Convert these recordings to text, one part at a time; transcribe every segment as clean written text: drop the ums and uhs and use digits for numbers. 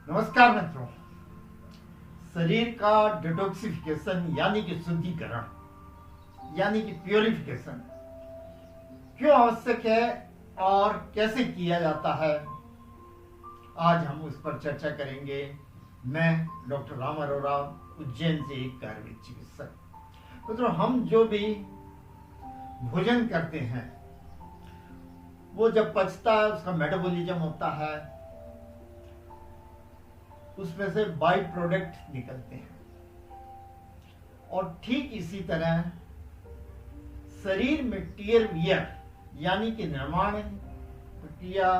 नमस्कार मित्रों। शरीर का डिटॉक्सिफिकेशन यानी कि शुद्धिकरण यानी कि प्योरिफिकेशन क्यों आवश्यक है और कैसे किया जाता है, आज हम उस पर चर्चा करेंगे। मैं डॉक्टर राम अरोरा, उज्जैन से एक आयुर्वेद चिकित्सक। मित्रों, हम जो भी भोजन करते हैं वो जब पचता है उसका मेटाबॉलिज्म होता है, उसमें से बाई प्रोडक्ट निकलते हैं। और ठीक इसी तरह शरीर में टियर वियर यानी कि निर्माण प्रक्रिया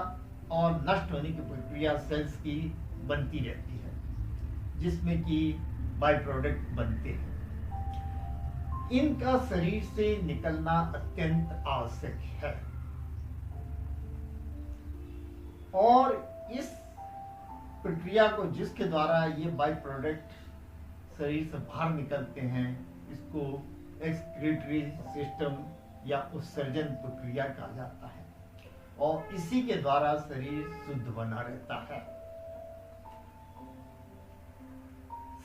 और नष्ट होने की प्रक्रिया सेल्स की बनती रहती है, जिसमें कि बाई प्रोडक्ट बनते हैं। इनका शरीर से निकलना अत्यंत आवश्यक है और इस प्रक्रिया को जिसके द्वारा ये बाई प्रोडक्ट शरीर से बाहर निकलते हैं, इसको एक्सक्रीटरी सिस्टम या उत्सर्जन प्रक्रिया कहा जाता है और इसी के द्वारा शरीर शुद्ध बना रहता है।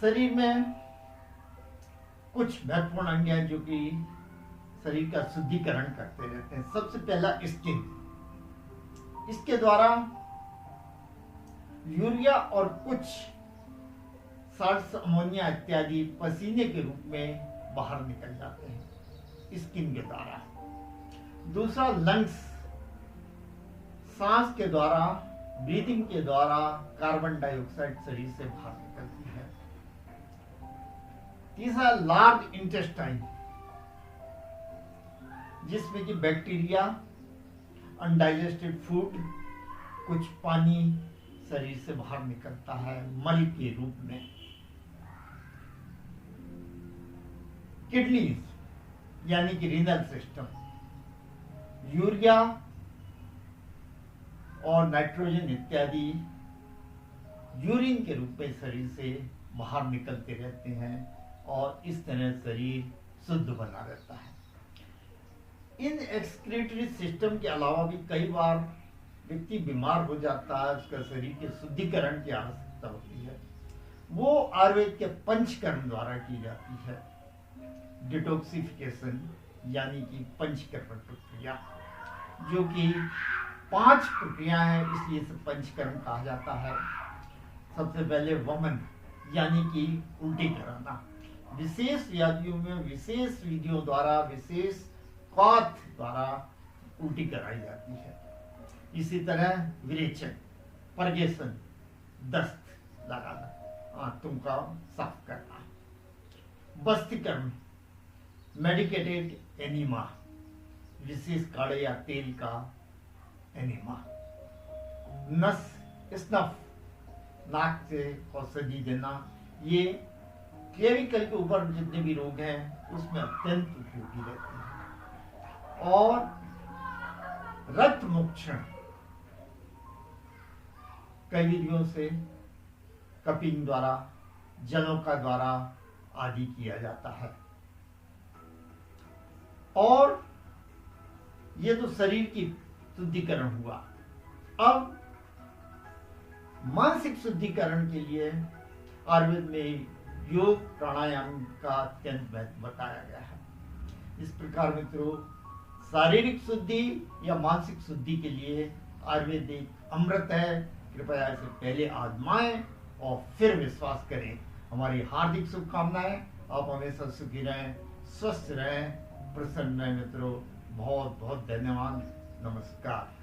शरीर में कुछ महत्वपूर्ण अंग हैं जो कि शरीर का शुद्धिकरण करते रहते हैं। सबसे पहला स्किन, इसके द्वारा यूरिया और कुछ साल्ट्स, अमोनिया इत्यादि पसीने के रूप में बाहर निकल जाते हैं स्किन के द्वारा। दूसरा लंग्स, सांस के द्वारा, ब्रीदिंग के द्वारा कार्बन डाइऑक्साइड शरीर से बाहर निकलती है। तीसरा लार्ज इंटेस्टाइन, जिसमें कि बैक्टीरिया, अनडाइजेस्टेड फूड, कुछ पानी शरीर से बाहर निकलता है मल के रूप में। किडनीज यानी कि रीनल सिस्टम, यूरिया और नाइट्रोजन इत्यादि यूरिन के रूप में शरीर से बाहर निकलते रहते हैं और इस तरह शरीर शुद्ध बना रहता है। इन एक्सक्रीटरी सिस्टम के अलावा भी कई बार व्यक्ति बीमार हो जाता है, उसका शरीर के शुद्धिकरण की आवश्यकता होती है। वो आयुर्वेद के पंचकर्म द्वारा की जाती है। डिटॉक्सिफिकेशन यानी कि पंचकर्म प्रक्रिया, जो कि 5 प्रक्रियाएं हैं, इसलिए इसे पंचकर्म कहा जाता है। सबसे पहले वमन यानी कि उल्टी कराना, विशेष व्याधियों में विशेष विधियों द्वारा, विशेष क्वाथ द्वारा उल्टी कराई जाती है। इसी तरह विरेचन, परगेशन, दस्त लगाना, आंतों का साफ करना। बस्तीकरण, मेडिकेटेड एनिमा, विशेष काढ़े या तेल का एनिमा। नस स्नफ, नाक से औषधि देना, ये क्लेविकल के ऊपर जितने भी रोग हैं उसमें अत्यंत उपयोगी रहते हैं। और रक्त मोक्षण कई विधियों से, कपिंग द्वारा, जलों का द्वारा आदि किया जाता है। और ये तो शरीर की शुद्धिकरण हुआ। अब मानसिक शुद्धिकरण के लिए आयुर्वेद में योग प्राणायाम का अत्यंत महत्व बताया गया है। इस प्रकार मित्रों, शारीरिक शुद्धि या मानसिक शुद्धि के लिए आयुर्वेद एक अमृत है। कृपया इसे पहले आजमाएं और फिर विश्वास करें। हमारी हार्दिक शुभकामनाएं। आप हमेशा सुखी रहें, स्वस्थ रहें, प्रसन्न रहें मित्रों। बहुत बहुत धन्यवाद। नमस्कार।